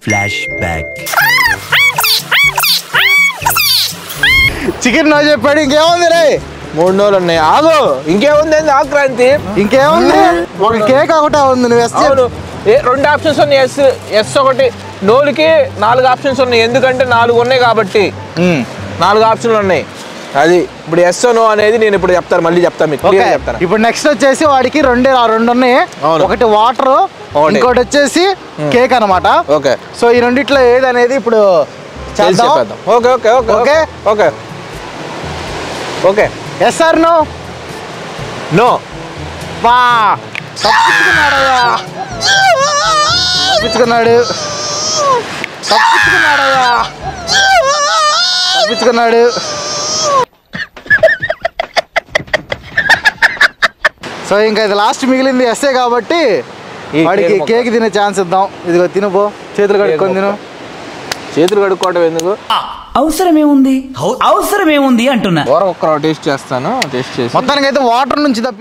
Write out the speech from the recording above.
Flash back. Chicken no చెప్పాడు, ఇంకేముంది రే? 3 రోజులు ఉన్నాయి. ఆగు, ఇంకేముంది? ఆక్రాంతి ఇంకేముంది? ఒక కేక్ ఒకటే ఉంది. నువ్వు ఎస్ 2 ఆప్షన్స్ ఉన్నాయి. ఎస్ ఒకటి. నోలుకి 4 ఆప్షన్స్ ఉన్నాయి, ఎందుకంటే 4 ఉన్నాయి కాబట్టి 4 ఆప్షన్లు ఉన్నాయి. అది ఇప్పుడు ఎస్ నో అనేది నేను ఇప్పుడు చెప్తాను, మళ్ళీ చెప్తాను మీకు. ఇప్పుడు నెక్స్ట్ వచ్చేసి వాడికి 2 ఉన్నాయి. ఒకటి వాటర్, ఇంకోటి వచ్చేసి కేక్ అనమాట. ఓకే, సో ఈ రెండిట్లో ఏది అనేది ఇప్పుడు చేద్దాం. Okay okay okay okay okay okay. Yes or no? No. వా, తప్పించుకున్నాడు తప్పించుకున్నాడు తప్పించుకున్నాడు. సో ఇంకా ఇది లాస్ట్ మిగిలింది ఎస్ఏ కాబట్టి వాడికి కేక్ తినే ఛాన్స్ ఇద్దాం. ఇదిగో తినుపో, చేతులు కడుక్కొని తిను. చేతులు కడుక్కోవడం ఎందుకు? అవసరమేముంది అంటున్నా. ఒక్క టేస్ట్ చేస్తాను. టేస్ట్ చేసి మొత్తానికి అయితే వాటర్ నుంచి తప్పి